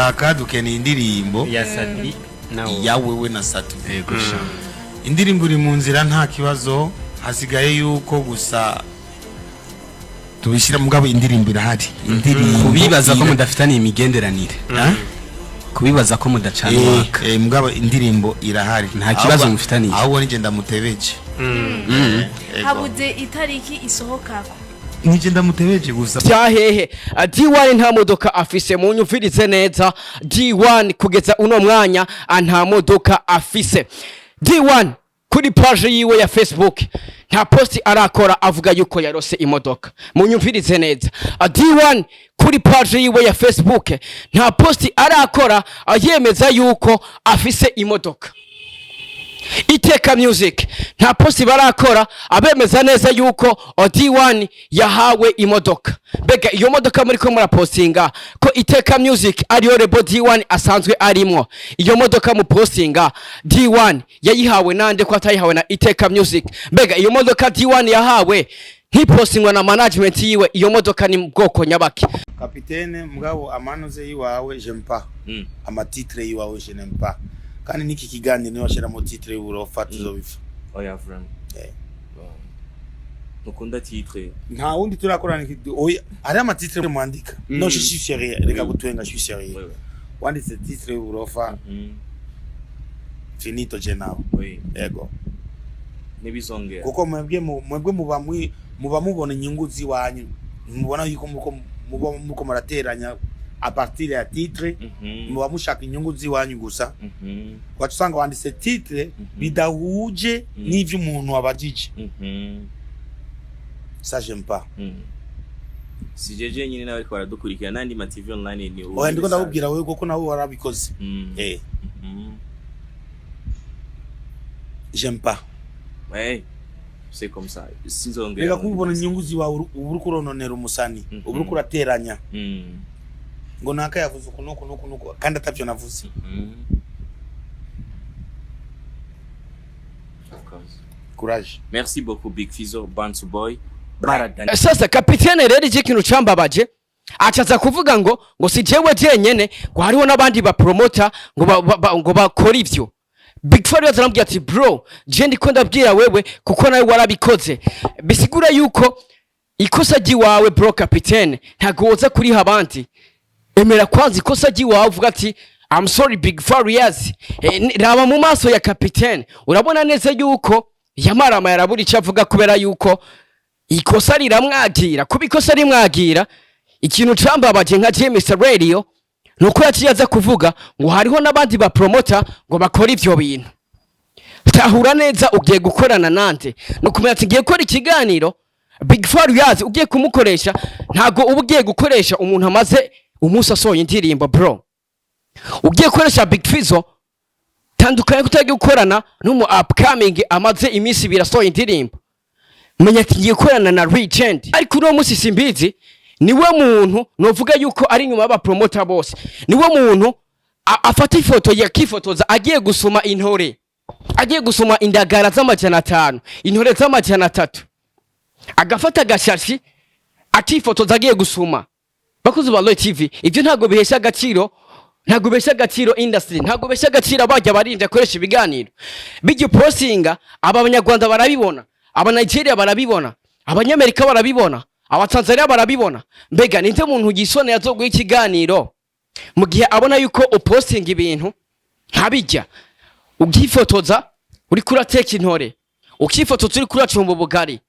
dushaka dukeneye indirimbo ya Sadri nawo ya wewe na Satu. Indirimbo iri mu nzira nta kibazo, hasigaye yuko gusa tubishyira mugabo indirimbo irahari. Indirimbo kubibaza ko mudafitaniye imigenderanire, kubibaza ko mudacana waka mugabo indirimbo irahari nta kibazo mufitaniye, ahubwo nije ndamutebeje. Habuze itariki isohokako nije ndamutebeje gusa byahehe. D1 nta modoka afise, mu nyumvirize neza. D1 kugeza uno mwanya nta modoka afise. D1 kuri page yiwe ya Facebook nta posti arakora avuga yuko yarose imodoka, mu nyumvirize neza. D1 kuri page yiwe ya Facebook nta posti arakora ayemeza yuko afise imodoka. Iteka Music nta posti barakora abemeza neza yuko D1 yahawe imodoka. Bega iyo modoka muri ko murapostinga ko Iteka Music ariyo rebo D1 asanzwe arimo, iyo modoka mu postinga D1 yayihawe nande ko atayihawe na Iteka Music? Bega iyo modoka D1 yahawe ntipostingwa na management yiwe, iyo modoka ni bwoko nyabaki? Kapitene mugabo amanuze yiwawe jempa amatitre yiwawe je n'aime pas, kandi niki kiganiro ni washira mu titre y'uburofa tuzobifa. Oya friend nukunda titre nta wundi turakorana oya ari amatitre mwandika. No je suis sérieux, reka gutwenga, je suis sérieux. Wanditse titre y'uburofa finito je nawe ego nibizongera, kuko mwebwe muba mubona inyungu ziwanyu, mubona yuko muko murateranya a partir ya titre, muba mushaka inyungu ziwanyu gusa. Watusanga wanditse titre bidahuje n'ivyo umuntu wabajije. Ça j'aime pas. Si jeje nyine nawe ko baradukurikira nandi ma TV online ni ubu. Oya ndiko ndabubwira wewe kuko nawe warabikoze. J'aime pas. Ouais. C'est comme ça. Sinzongera. Reka kubona inyungu ziwawe uburi kurononera umusani, uburi kurateranya. Ngo naka yavuze kunuko kandi atavyo navuze. Courage. Merci beaucoup Big Fizzo, Bantu Boy. Sasa kapitene rero ikintu cambabaje acaza kuvuga ngo si jewe jenyene, ngo hariho nabandi ba promoter ngo bakora ivyo. Big Fizzo yazarambye ati bro je ndiko ndabwira wewe kuko nawe warabikoze, bisigura yuko ikosa giwawe bro kapitene ntago woza kuri habandi. Emera kwanza ikosa giwawe uvuga ati I'm sorry Big Farious. Raba mu maso ya kapitene urabona neza yuko yamarama yaraburi cyavuga kubera yuko ikosa riramwagira, kuba ikosa rimwagira. Ikintu cambabaje nka James Radio nuko yaciyaza kuvuga ngo hariho nabandi ba promoter ngo bakora ivyo bintu. Tahura neza ugiye gukorana nande, nukumenya ati ngiye gukora ikiganiro Big Farious ugiye kumukoresha, ntago ubugiye gukoresha umuntu amaze umunsi asohoye indirimbo bro. Ugiye gukoresha Big Fizzo tandukanye kutagiye gukorana n'umu upcoming amaze iminsi birasohoye indirimbo. Menya ati ngiye gukorana na Legend, ariko uno munsi simbizi niwe muntu novuga yuko ari nyuma y'aba promoter bose. Niwe muntu afata ifoto yakifotoza agiye gusoma intore, agiye gusoma indagara z'amajana 5, intore z'amajana 3, agafata gashashi akifotoza agiye gusoma. Bakoze ba Roy TV ibyo ntago bihesha agaciro, ntago bihesha agaciro industry, ntago bihesha agaciro abajya barinda koresha ibiganiro. Bijyo postinga abanyarwanda barabibona, aba Nigeria barabibona, abanyamerika barabibona, abatanzania barabibona. Mbega ninde muntu gisone yazoguha ikiganiro mu gihe abona yuko uposting ibintu ntabijya? Ugifotoza uri kurateka intore, ukifotoza uri kuracumba ubugari.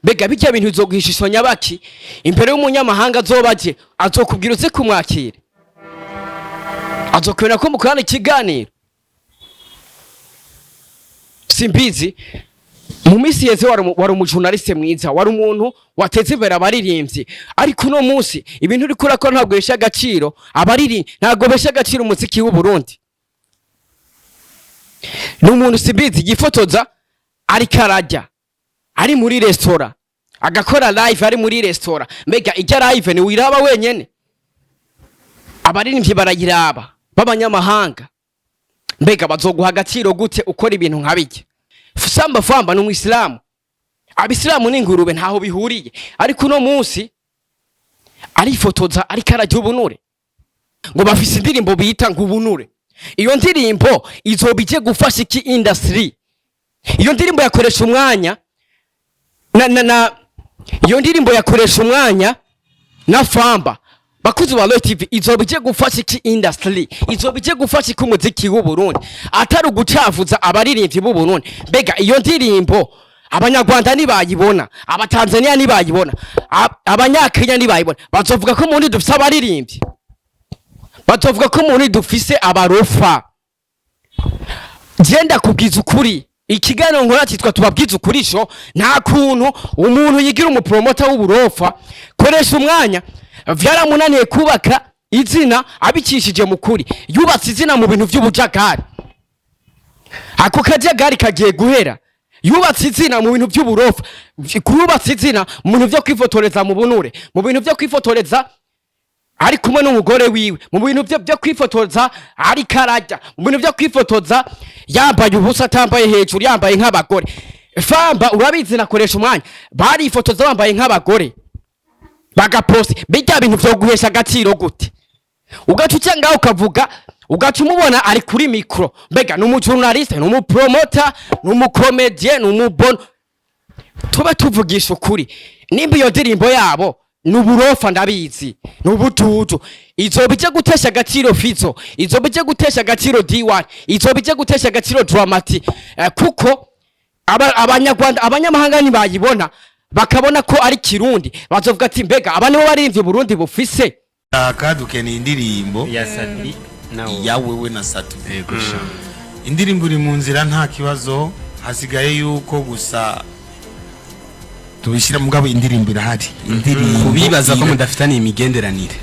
Mbega bijya bintu bizoguhisha isonya baki imbere y'umunyamahanga azobaje azokubwira uze kumwakira, azokwena ko mukorana ikiganiro? Simbizi mu misi yeze wari umujournaliste mwiza, wari umuntu wateze imbere abaririmbyi, ariko uno munsi ibintu uri kura ko ntabwo besha agaciro abariri, ntabwo besha agaciro umuziki w'u Burundi. N'umuntu simbizi gifotoza ari karajya ari muri restaurant, agakora live ari muri restaurant. Mbega ijya live ni wiraba wenyene, abaririmbyi barayiraba b'abanyamahanga. Mbega bazoguha agaciro gute ukora ibintu nkabijya? Fusamba famba n'umwislamu, abisilamu n'ingurube ntaho bihuriye, ariko uno munsi arifotoza ari karajya ubunure. ngo bafise indirimbo bita ngubunure. Iyo ndirimbo izobije gufasha iki industry. Iyo ndirimbo yakoresha umwanya iyo ndirimbo yakoresha umwanya na Famba. Bakuzi wa TV izobije gufasha iki industry. Izobije gufasha iki umuziki w'u Burundi. Atari ugucavuza abaririmbyi b'u Burundi. Mbega iyo ndirimbo Abanyarwanda nibayibona, Abatanzania nibayibona, Abanyakenya nibayibona, bazovuga ko muri dufise abaririmbyi. Bazovuga ko muri dufise abarofa. Genda kubwiza ukuri. Ikiganiro nkora cyitwa tubabwiza ukuri sho nta kuntu umuntu yigira umupromota w'uburofa koresha umwanya vyaramunaniye kubaka izina abikishije mu kuri yubatse izina mu bintu by'ubujagari ako kajagari kagiye guhera yubatse izina mu bintu by'uburofa kubatse izina mu bintu byo kwifotoreza mu bunure mu bintu byo kwifotoreza ari kumwe n'umugore wiwe mu bintu byo kwifotoza ari karajya mu bintu byo kwifotoza yambaye ubusa atambaye hejuru yambaye nk'abagore Famba urabizi nakoresha umwanya bari ifotoza bambaye nk'abagore bagaposti bijya bintu byo guhesha agaciro gute ugacuca ngaho ukavuga ugaca umubona ari kuri micro mbega n'umujournaliste n'umupromoter n'umukomedie n'umubon tuba tuvugisha ukuri nimba iyo ndirimbo yabo nuburofa ndabizi nubututu izobije gutesha agaciro Fizzo izobije gutesha agaciro D1 izobije gutesha agaciro Dramati kuko abanyarwanda abanyamahanga nibayibona bakabona ko ari kirundi bazovuga ati mbega abane bo barimvye Burundi bufise akaduke ni indirimbo ya Sadbi ya wewe na Satu indirimbo iri mu nzira nta kibazo hasigaye yuko gusa tubishira mugabo indirimbo irahari indirimbo kubibaza ko mudafitaniye imigenderanire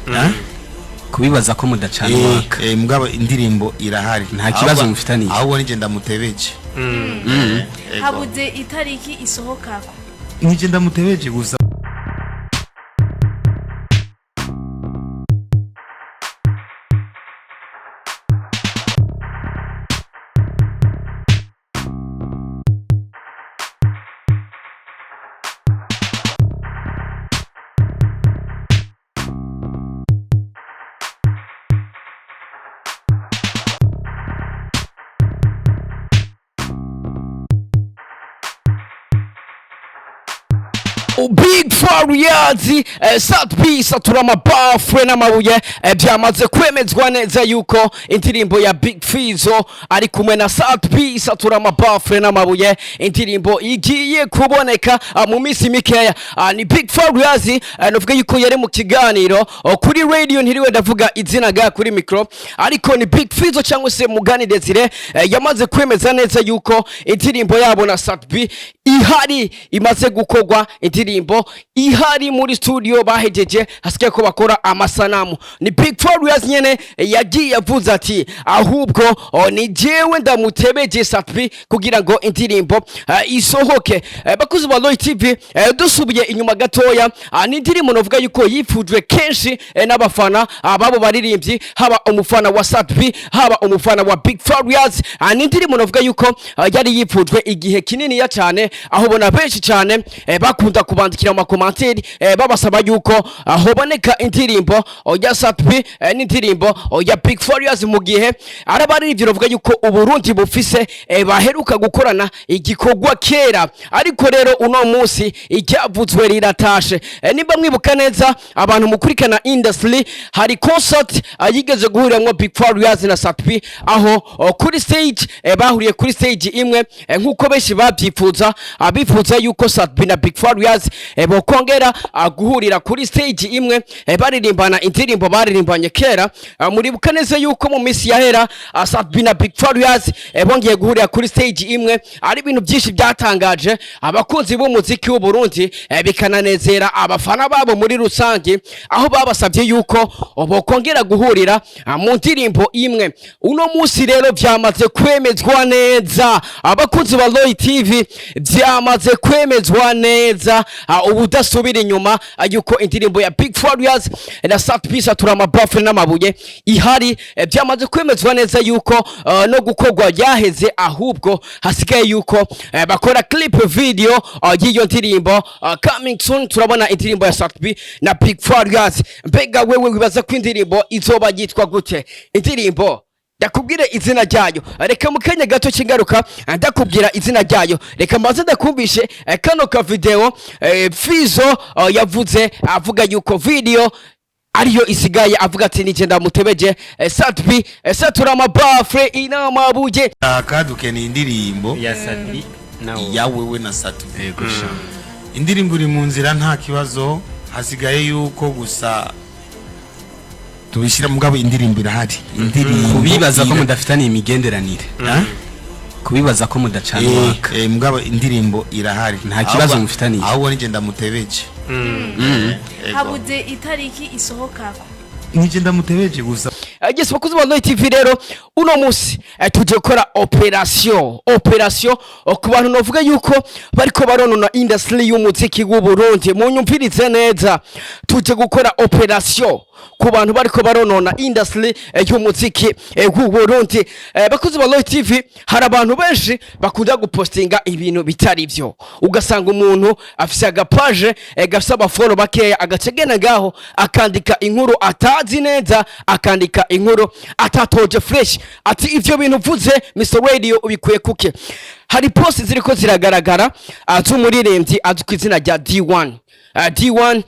kubibaza ko mudacana waka mugabo indirimbo irahari nta kibazo mufitaniye ahubwo nije ndamutebeje habuze itariki isohokako nije ndamutebeje gusa Big Fariazi Sadbi satura mabafwe n'amabuye byamaze kwemezwa neza yuko indirimbo ya Big Fizzo ari kumwe na Sadbi satura mabafwe n'amabuye indirimbo igiye kuboneka mu minsi mikeya ni Big Fariazi novuga yuko yari mu kiganiro kuri radio ntiriwe ndavuga izina ga kuri micro ariko ni Big Fizzo cyangwa se Mugani Desire yamaze kwemeza neza yuko indirimbo yabo na Sadbi ihari imaze gukogwa indirimbo ihari muri studio bahejeje hasigaye ko bakora amasanamu ni Big Fariazi nyene yagiye avuze ati ahubwo ni jewe ndamutebeje Sadbi kugira ngo indirimbo isohoke bakuzi ba TV dusubiye inyuma gatoya ni indirimbo novuga yuko yifujwe kenshi n'abafana babo baririmbyi haba umufana wa Sadbi haba umufana wa Big Fariazi ni indirimbo novuga yuko yari yifujwe igihe kinini ya cyane aho bona benshi cyane bakunda kubandikira mu commentaire babasaba yuko hoboneka indirimbo ya Sadbi n'indirimbo ya Big Fariazi mu gihe arabarivyo novuga yuko uburundi bufise baheruka gukorana igikogwa kera ariko rero uno munsi icyavuzwe riratashe nimba mwibuka neza abantu mukurikana industry hari concert yigeze guhuriramo Big Fariazi na Sadbi aho kuri stage bahuriye kuri stage imwe nkuko benshi babyifuza abifuza yuko Sadbi na Big Fariazi bokongera guhurira kuri stage imwe baririmbana indirimbo baririmbanye kera muribuka neza yuko mu minsi yahera Sadbi na Big Fariazi bongeye guhurira kuri stage imwe ari ibintu byinshi byatangaje abakunzi b'umuziki w'u Burundi bikananezera abafana babo muri rusange aho babasabye yuko bokongera guhurira mu ndirimbo imwe uno munsi rero byamaze kwemezwa neza abakunzi ba TV vyamaze kwemezwa neza ubudasubira inyuma yuko indirimbo ya Big Farious na Sat Pisa turama bafre n'amabuye ihari vyamaze kwemezwa neza yuko no gukorwa yaheze ahubwo hasigaye yuko bakora clip video y'iyo ndirimbo coming soon. Turabona indirimbo ya Sat B na Big Farious. Mbega wewe wibaza ko indirimbo izoba yitwa gute? Indirimbo ndakubwire izina ryayo, reka mukanya gato kingaruka ndakubwira izina ryayo. Reka mbaze ndakumbishe kano ka video Fizzo yavuze avuga yuko video ariyo isigaye, avuga ati nije ndamutebeje Sat B satura amabafre inamabuye akaduke ni indirimbo ya Sat ya wewe na Sat B. Indirimbo iri mu nzira nta kibazo, hasigaye yuko gusa tubishira mugabo indirimbo irahari. Indirimbo kubibaza ko mudafitani imigenderanire, kubibaza ko mudacanwaka mugabo indirimbo irahari, nta kibazo mufitani. ahubwo nije ndamutebeje. habuze itariki isohokako Nije ndamutebeje gusa. Yes, bakuzi ba Noi TV rero uno musi tuje gukora operation ku bantu novuga yuko bariko baronona industry y'umuziki w'u Burundi. Munyumvirize neza, tuje gukora operation ku bantu bariko baronona industry y'umuziki w'u Burundi. Bakuzi ba Noi TV, hari abantu benshi bakunda gupostinga ibintu bitari byo, ugasanga umuntu afise agapage gafise abafollow bakeya, agacegena ngaho akandika inkuru atazi neza, akandika inkuru atatoje fresh, ati ivyo bintu vuze Mr Radio ubikuye kuke. Hari post ziriko ziragaragara z'umuririmbyi azwi ku izina rya D1. D1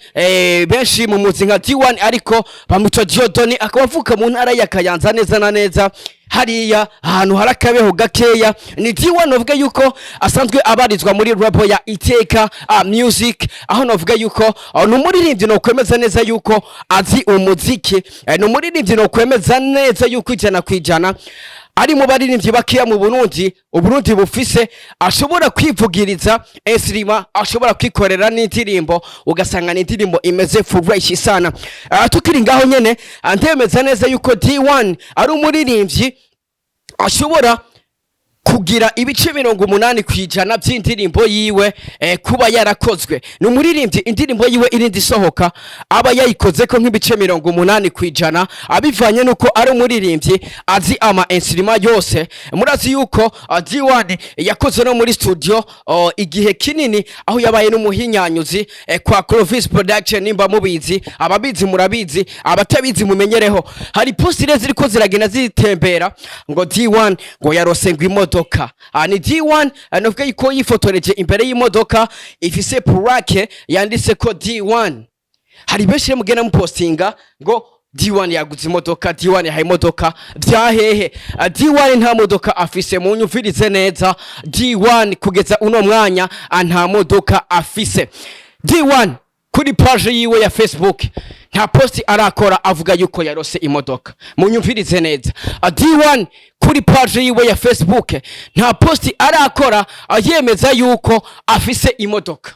benshi mu muzi nka D1, ariko bamuca Diodoni akabavuka mu ntara ya Kayanza neza na neza hariya ahantu harakabeho gakeya. Ni D1 novuga yuko asanzwe abarizwa muri Raba ya Iteka Music, aho novuga yuko n'umuririmbyi no kwemeza neza yuko azi umuziki, n'umuririmbyi no kwemeza neza yuko ijana kwijana ari mu baririmbyi bakiya mu Burundi, Uburundi bufise, ashobora kwivugiriza esirima, ashobora kwikorera n'indirimbo ugasanga n'indirimbo imeze fresh sana. Tukiri ngaho nyene ndemeza neza yuko D1 ari umuririmbyi ashobora kugira ibice 80% by'indirimbo yiwe kuba yarakozwe. Ni umuririmbyi indirimbo yiwe irindi sohoka aba yayikoze ko nk'ibice 80% abivanye nuko ari umuririmbyi azi ama instrument yose. Murazi yuko D1 yakoze no muri studio igihe kinini, aho yabaye n'umuhinyanyuzi kwa Clovis Production. Nimba mubizi, ababizi murabizi, abatabizi mumenyereho. Hari postire ziriko ziragena zitembera ngo D1 ngo yarose ngo imodoka. Ni D1 novuga yuko yifotoreje imbere y'imodoka ifise plaque yanditse ko D1. Hari benshi mugena mupostinga ngo D1 yaguze imodoka, D1 yahaye imodoka. Vyahehe? D1 nta modoka afise, munyumvirize neza. D1 kugeza uno mwanya nta modoka afise. D1 kuri page yiwe ya Facebook nta posti arakora avuga yuko yarose imodoka. Munyumvirize neza, D1 kuri page yiwe ya Facebook nta posti arakora ayemeza yuko afise imodoka.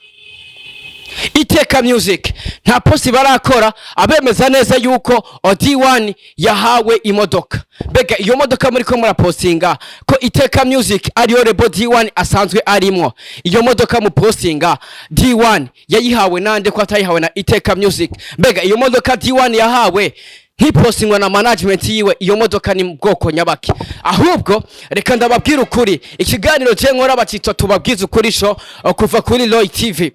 Iteka Music nta posti barakora abemeza neza yuko D1 yahawe imodoka. Bega iyo modoka muri ko murapostinga ko Iteka Music ariyo rebo D1 asanzwe arimo, iyo modoka mu postinga D1 yayihawe nande ko atayihawe na Iteka Music? Bega iyo modoka D1 yahawe ntipostingwa na management yiwe, iyo modoka ni bwoko nyabaki? Ahubwo reka ndababwira ukuri, ikiganiro je nkora bacitwa tubabwiza ukuri sho kuva kuri Noi TV.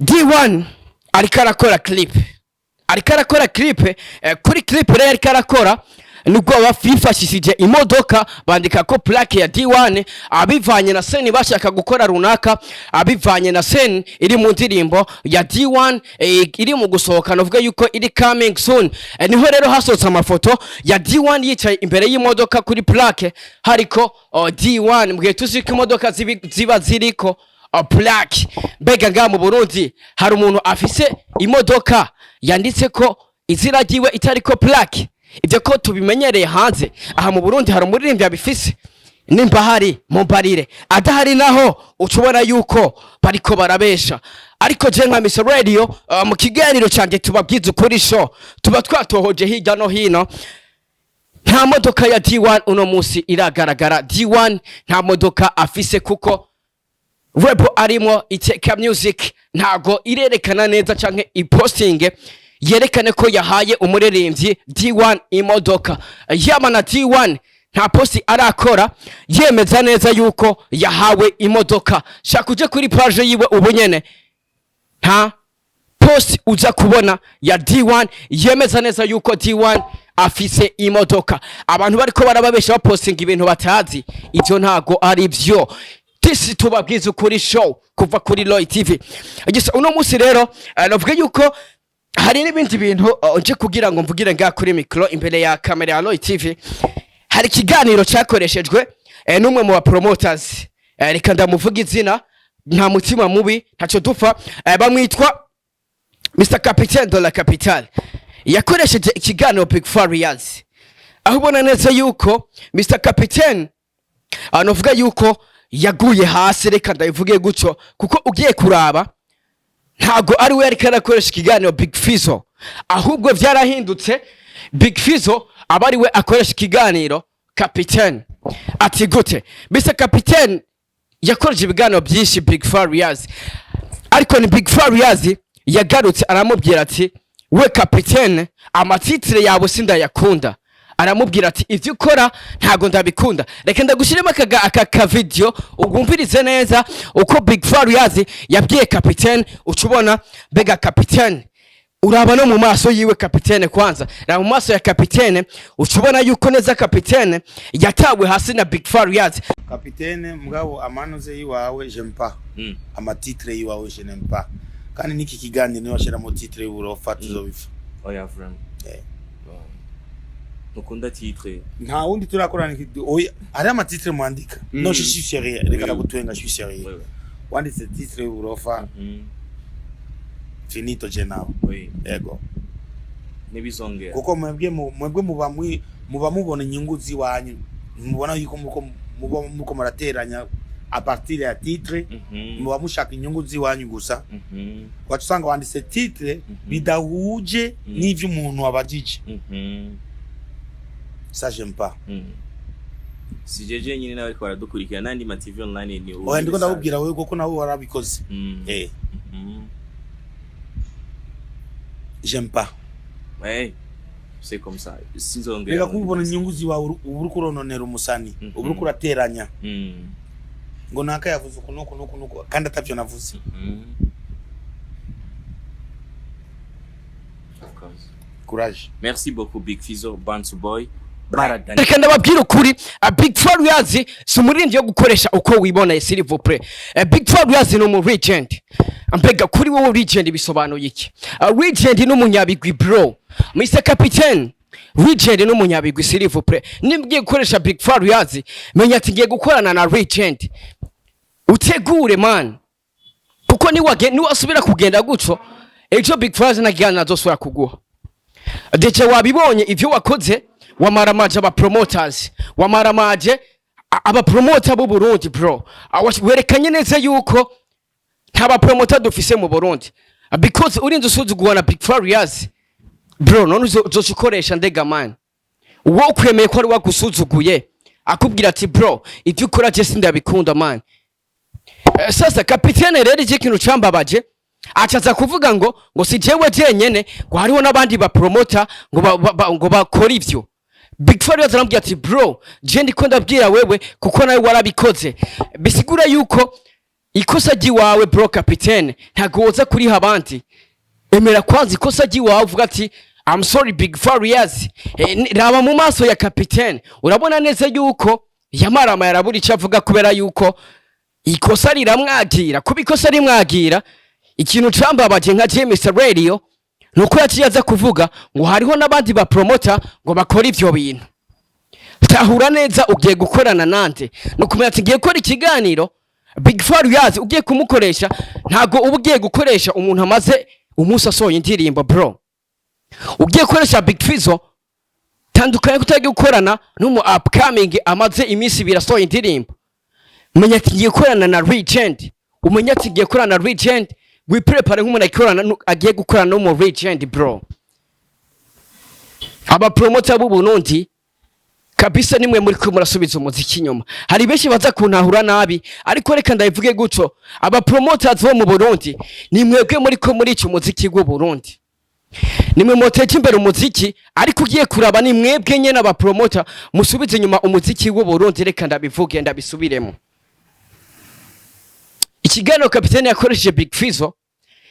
D1 ariko arakora clip, kuri clip rero ariko arakora nubwo bafifashishije imodoka bandika ko plaque ya D1 abivanye na scene bashaka gukora runaka, abivanye na scene iri mu ndirimbo ya D1 iri mu gusohoka novuga yuko iri coming soon. Niho rero hasohotse amafoto ya D1 yicaye imbere y'imodoka kuri plaque hariko D1. Mbwiye tuziko imodoka ziba ziriko plaque. Mbega nga mu Burundi hari umuntu afise imodoka yanditse ko izina ryiwe itariko plaque? Ibyo ko tubimenyereye hanze, aha mu Burundi hari umuririmbyi abifise. Nimba hari mumbarire, adahari naho ucubona yuko bariko barabesha. Ariko je nka Mr Radio mu kiganiro cyanje tubabwiza ukuri sho tuba twatohoje hirya no hino, nta modoka ya D1 uno musi iragaragara. D1 nta modoka afise kuko rebo arimo Iteka Music ntago irerekana neza canke ipostinge yerekane ko yahaye umuririmbyi D1 imodoka. Yamana D1 nta posti arakora yemeza neza yuko yahawe imodoka. Shaka uje kuri page yiwe ubunyene nta post uza kubona ya D1 yemeza neza yuko D1 afise imodoka. Abantu bariko barababesha bapostinga ibintu batazi, ivyo ntago ari vyo. Tisi tubabwiza kuri show kuva kuri Roy TV. Gisa uno musi rero navuga yuko hari n'ibindi bintu nje kugira ngo mvugire nga kuri micro imbere ya kamera ya Roy TV. Hari kiganiro cyakoreshejwe n'umwe mu ba promoters reka ndamuvuga izina nta mutima mubi ntaco dupfa bamwitwa Mr Capitaine de la Capitale. Yakoresheje ikiganiro Big Farias aho ubona neza yuko Mr Capitaine anovuga yuko yaguye hasi, reka ndabivuge gucyo kuko ugiye kuraba ntago ari we ariko arakoresha ikiganiro Big Fizzo, ahubwo vyarahindutse Big Fizzo abari we akoresha ikiganiro Capitaine. Ati gute Mr Capitaine yakoresha ibiganiro byinshi Big Farias, ariko ni Big Farias yagarutse aramubwira ati we Capitaine amatitre yawe sinda yakunda. Aramubwira ati ivyo ukora ntago ndabikunda, reka ndagushiremo aka video ugumvirize neza uko Big Farias yabwiye Capitaine. Ucubona bega Capitaine uraba no mu maso yiwe Capitaine, kwanza raba mu maso ya Capitaine ucubona yuko neza Capitaine yatawe hasi na Big Farias. Capitaine mugabo amanoze yiwawe j'aime pas amatitre yiwawe je n'aime pas, kandi niki kiganiro washira mu titre y'uburofa tuzobifa. Oya vraiment ukunda titre nta wundi turakorana oya ari amatitre mwandika no je suis sérieux reka ndagutwenga je suis sérieux wanditse titre y'uburofa finito je nawe yego nibizongera kuko mwebwe muba mubona inyungu ziwanyu, mubona yuko muko marateranya a partir ya titre muba mushaka inyungu ziwanyu gusa. Watusanga wanditse titre bidahuje n'ivyo umuntu abajije. Ça j'aime pas. Si jeje nyine nawe ko baradukurikira nandi ma TV online ni oya ndiko ndakubwira wewe kuko nawe warabikoze. J'aime pas. Ouais. C'est comme ça. Sinzongera. Reka kubona inyungu ziwawe uri kurononera umusani, uri kurateranya. Ngo naka yavuze kunuko kandi atavyo navuze. Of course. Courage. Merci beaucoup Big Fizzo, Bantu Boy. Reka ndababwira ukuri Big Farias si umuririmbyi yo gukoresha uko wibona s'il vous plaît. Big Farias ni umu legend. Mbega kuri wowe legend bisobanuye iki? Legend ni umunyabigwi bro. Mr Capitaine legend ni umunyabigwi s'il vous plaît. Nimbwiye gukoresha Big Farias menya ati ngiye gukorana na legend. Utegure man. Kuko ni wasubira kugenda guco ejo Big Farias nagirana azosura kuguha. Deje wabibonye ivyo wakoze wamaramaje aba promoters, wamaramaje aba promoter bu Burundi bro. Werekanye neza yuko ntaba promoter dufise mu Burundi, because urinze usuzugwana Big Farias bro none uzoshikoresha ndega man. Uwo kwemeye ko ari wagusuzuguye akubwira ati bro ivyo ukora je sindabikunda man. Sasa Capitaine rero ikintu cambabaje acaza kuvuga ngo si jewe jenyene ngo hariho nabandi ba promoter ngo bakora ivyo. Big Farias arambwira ati bro je ndiko ndabwira wewe kuko nawe warabikoze, bisigura yuko ikosa giwawe bro Capitaine ntago woza kuri habandi. Emera kwanza ikosa giwawe uvuga ati I'm sorry Big Farias. Raba mu maso ya Capitaine urabona neza yuko yamarama yaraburi cavuga kubera yuko ikosa riramwagira, kuba ikosa rimwagira. Ikintu cambabaje nka James Radio nuko yaciyaza kuvuga ngo hariho nabandi ba promoter ngo bakora ivyo bintu. Tahura neza ugiye gukorana nande nukumenya ati ngiye gukora ikiganiro Big Farias ugiye kumukoresha ntago ubugiye gukoresha umuntu amaze umunsi asohoye indirimbo bro. Ugiye gukoresha Big Fizzo tandukanye kutagiye gukorana n'umu upcoming amaze iminsi birasohoye indirimbo. Menya ati ngiye gukorana na legend, umenya ati ngiye gukorana na legend. We prepare nk'umuntu agikorana agiye gukorana no mu legend bro. Aba promoter bu Burundi kabisa nimwe muri ko murasubiza umuziki inyuma. Hari benshi baza kuntahura nabi ariko reka ndabivuge guco, aba promoters bo mu Burundi nimwebwe muri ko muri ico muziki w'u Burundi. Nimwe moteje imbere umuziki ariko ugiye kuraba ni mwebwe nyene aba promoter musubize inyuma umuziki w'u Burundi. Reka ndabivuge ndabisubiremo. Ikiganiro kapiteni yakoresheje Big Fizzo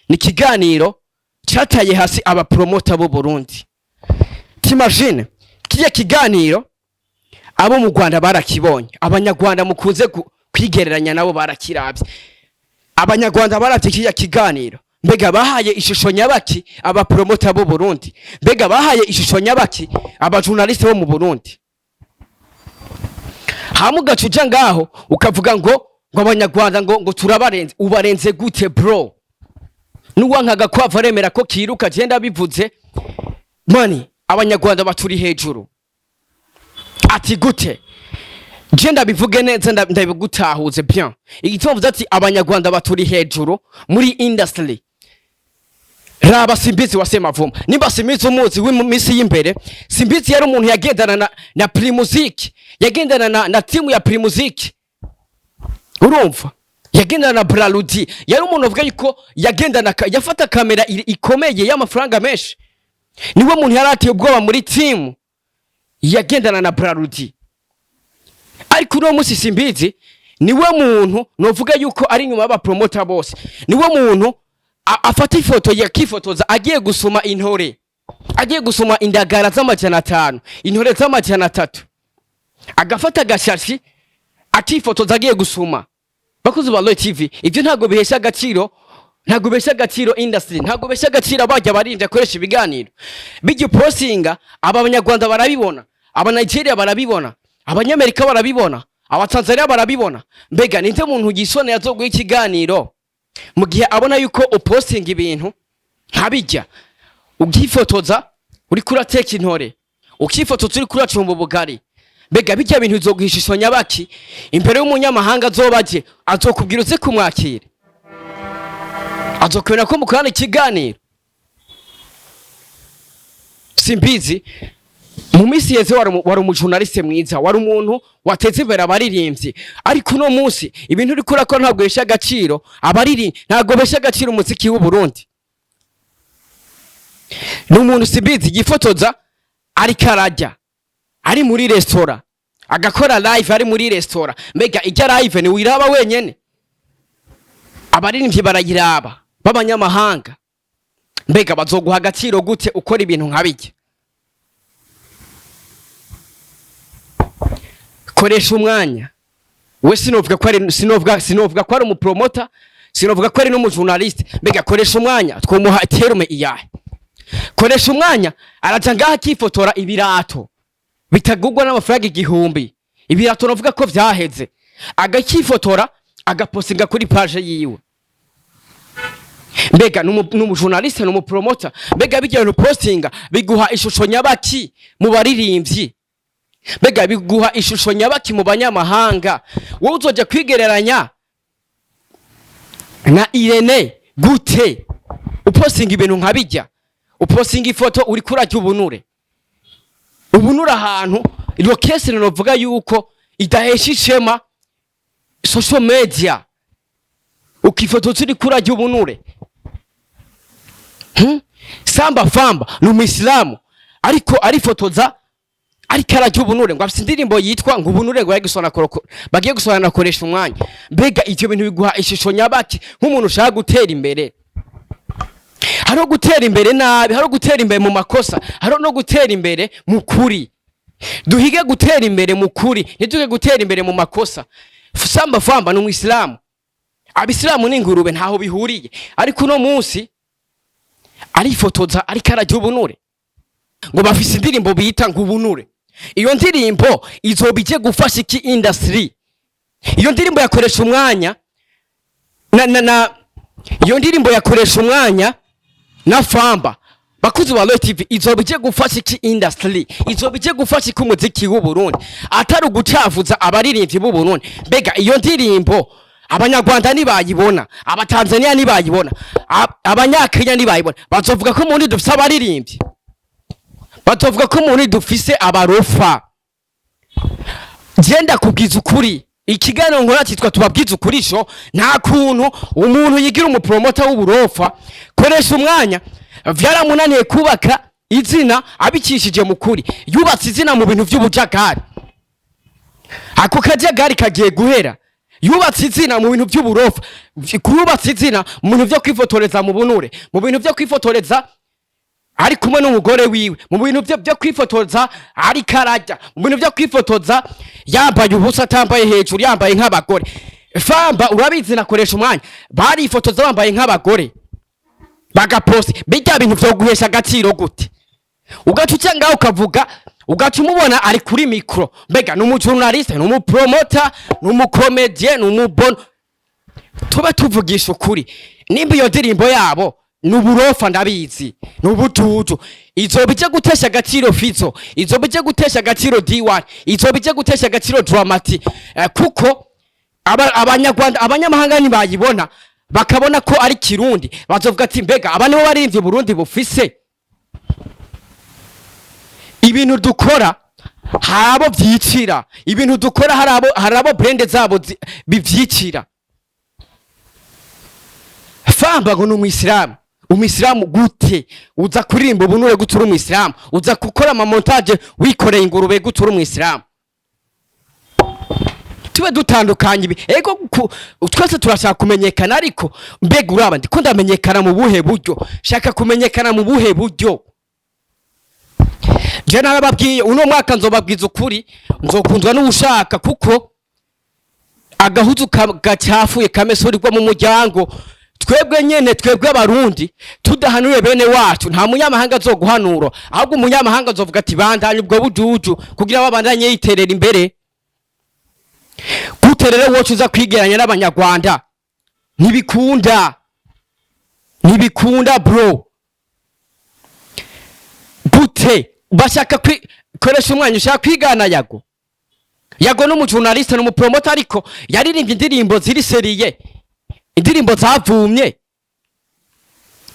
ni kiganiro chataye hasi aba promoter b'u Burundi. T'imagine kiya kiganiro abo mu Rwanda barakibonye, abanyarwanda mukunze kwigereranya nabo barakiravye. Abanyarwanda baravye kiya kiganiro, mbega bahaye ishusho nyabaki aba promoter b'u Burundi, mbega bahaye ishusho nyabaki aba journaliste bo mu Burundi. Hamugacuja ngaho ukavuga ngo abanyarwanda ngo turabarenze. Ubarenze gute bro? Nuwankaga kwava remera ko kiruka genda bivuze mani abanyarwanda baturi hejuru. Ati gute? Genda bivuge neza ndabigutahuze bien. Igitovuze ati abanyarwanda baturi hejuru muri industry. Raba Simbizi wasema vuma. Nimba Simbizi umuzi w'imisi y'imbere, Simbizi yari umuntu yagendana na Primusic, yagendana na timu ya Primusic. Urumva? Yagendana na Braludi, yari umuntu uvuga yuko yagendana yafata kamera ikomeye y'amafaranga menshi. Niwe muntu yaratiye ubwoba muri timu yagendana na Braludi. Ariko uno musi Simbizi niwe muntu novuga yuko ari nyuma y'aba promoter bose. Niwe muntu afata ifoto yakifotoza agiye gusoma intore, agiye gusoma indagara z'amajana 5, intore z'amajana 3, agafata agashashi atifotoza agiye gusoma. Bakoze ba Roy TV ibyo ntago bihesha agaciro, ntago bihesha agaciro industry, ntago bihesha agaciro abajya barinda akoresha ibiganiro. Bijye postinga abanyarwanda barabibona, aba Nigeria barabibona, abanyamerika barabibona, aba Tanzania barabibona. Mbega ninde muntu gisone yazoguha ikiganiro mu gihe abona yuko upostinga ibintu nkabijya, ugifotoza uri kurateka intore, ukifotoza uri kuracumba ubugari. Mbega bijya bintu bizoguhishisho nyabaki imbere y'umunyamahanga azobaje azokubwira uze kumwakira, azokwena ko mukorana ikiganiro. Simbizi mu misi yeze wari umujournaliste mwiza, wari umuntu wateze imbere abaririmbyi, ariko uno munsi ibintu uri kura ko ntabwo yesha agaciro abariri, ntabwo besha agaciro umuziki w'u Burundi. N'umuntu Simbizi gifotoza ari karajya, ari muri restaurant, agakora live ari muri restaurant. Mbega ijya live ni wiraba wenyene, abaririmbyi barayiraba b'abanyamahanga. Mbega bazoguha agaciro gute ukora ibintu nkabijya? Koresha umwanya. We sinovuga ko ari umupromoter, sinovuga ko ari n'umujournaliste. Mbega koresha umwanya twomuha terume iyahe? Koresha umwanya araja ngaha kifotora ibirato bitagugwa n'amafaranga 1000. Ibirato novuga ko vyaheze, agakifotora agapostinga kuri page yiwe. Mbega n'umujournaliste n'umupromoter, mbega bijya no postinga biguha ishusho nyabaki mu baririmbyi, mbega biguha ishusho nyabaki mu banyamahanga. Wowe uzoja kwigereranya na Irene gute upostinga ibintu nkabijya? Upostinga ifoto uri kurajya ubunure ahantu location novuga yuko idahesha ishema social media, ukifotoza uri kurajya ubunure. Samba Famba n'umuislamu ariko arifotoza ari karajya ubunure, ngo afite indirimbo yitwa ngo ubunure ngo bagiye gusona nakoresha umwanya. Mbega icyo bintu biguha ishusho nyabaki nk'umuntu ushaka gutera imbere? Haro gutera imbere nabi, haro gutera imbere mu makosa, haro no gutera imbere mu kuri. Duhige gutera imbere mu kuri, ntiduke gutera imbere mu makosa. Samba Famba n'umuislamu, abisilamu n'ingurube ntaho bihuriye, ariko no munsi arifotoza ari karajya ubunure, ngo bafise indirimbo bita ngo ubunure. Iyo ndirimbo izobije gufasha iki industry? Iyo ndirimbo yakoresha umwanya iyo ndirimbo yakoresha umwanya na Famba. Bakoze ba Roy TV izobije gufasha iki industry? Izobije gufasha iki umuziki w'u Burundi atari ugucavuza abaririmbyi b'u Burundi? Mbega iyo ndirimbo abanyarwanda nibayibona, abatanzania nibayibona, abanyakenya nibayibona, bazovuga ko muri dufise abaririmbyi, bazovuga ko muri dufise abarofa. genda kubwiza ukuri ikiganiro nkora cyitwa tubabwiza ukuri sho nta kuntu umuntu yigira umupromota w'uburofa koresha umwanya vyaramunaniye kubaka izina abikishije mu kuri yubatse izina mu bintu by'ubujagari ako kajagari kagiye guhera yubatse izina mu bintu by'uburofa kubatse izina mu bintu byo kwifotoreza mu bunure mu bintu byo kwifotoreza ari kumwe n'umugore wiwe mu bintu byo kwifotoza ari karajya mu bintu byo kwifotoza yambaye ubusa atambaye hejuru yambaye nk'abagore famba urabizi nakoresha umwanya barifotoza bambaye nk'abagore bagaposti bijya bintu byo guhesha agaciro gute ugaca ucyanga ukavuga ugaca umubona ari kuri mikro mbega n'umujournaliste n'umupromoter n'umukomedie n'umubon tuba tuvugisha ukuri nimba iyo ndirimbo yabo nuburofa ndabizi nubutuju izo bije gutesha agaciro Fizzo izo bije gutesha agaciro D1 izo bije gutesha agaciro Dramati kuko abanyarwanda abanyamahanga ni bayibona bakabona ko ari kirundi bazovuga ati mbega abane bo barimvye Burundi bufise ibintu dukora harabo vyicira ibintu dukora harabo brand zabo bivyicira famba ngo n'umwisilamu umwisilamu gute uza kuririmba ubunure gutura umwisilamu uza gukora ama montage wikoreye ingurube gutura umwisilamu tube dutandukanye ibi ego twese turashaka kumenyekana ariko mbega uraba ndiko ndamenyekana mu buhe buryo shaka kumenyekana mu buhe buryo je narababwiye uno mwaka nzobabwiza ukuri nzokundwa n'ushaka kuko agahuzu gacafuye kamesurirwa mu muryango twebwe nyene twebwe abarundi tudahanuye bene wacu nta munyamahanga azoguhanura ahubwo umunyamahanga azovuga ati bandanye ubwo bujuju kugira babandanye yiterera imbere guterere wocu uza kwigeranya n'abanyarwanda ntibikunda bro gute bashaka koresha umwanya ushaka kwigana yago n'umujournaliste n'umupromoter ariko yaririmbye indirimbo ziri seriye indirimbo zavumye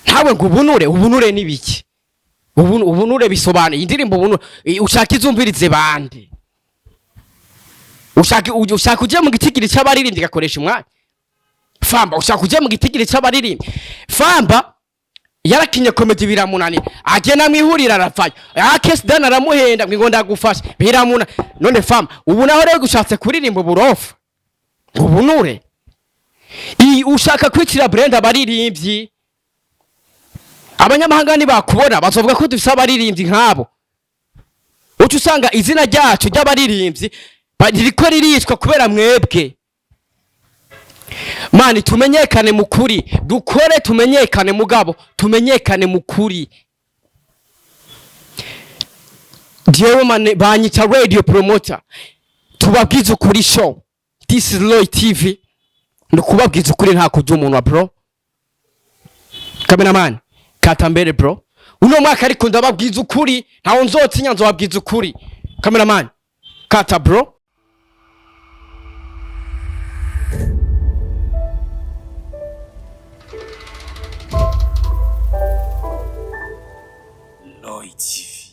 ntawe ngo ubunure nibiki ubunure bisobanuye indirimbo ubunure ushaka izumvirize bande ushaka uje mu gitigiri cy'abaririmbyi gakoresha umwanya famba ushaka uje mu gitigiri cy'abaririmbyi famba yarakinye komedi biramunani agena mwihurira arafaye akesi dana aramuhenda ngo ndagufasha biramuna none famba ubu naho rero gushatse kuririmba uburofa ubunure ushaka kwicira brand abaririmbyi abanyamahanga ni bakubona bazovuga ko dufise abaririmbyi nkabo ucu usanga izina ryacu ry'abaririmbyi ririko riricwa kubera mwebwe mani tumenyekane mukuri dukore tumenyekane mugabo tumenyekane mukuri jewe mane banyica radio promoter tubabwiza ukuri show this is Loy TV ndukubabwiza ukuri nta kujya umuntu wa bro cameraman katambere bro uno mwaka ariko ndababwiza ukuri ntawo nzotinya nzobabwiza ukuri cameraman kata bro Loy TV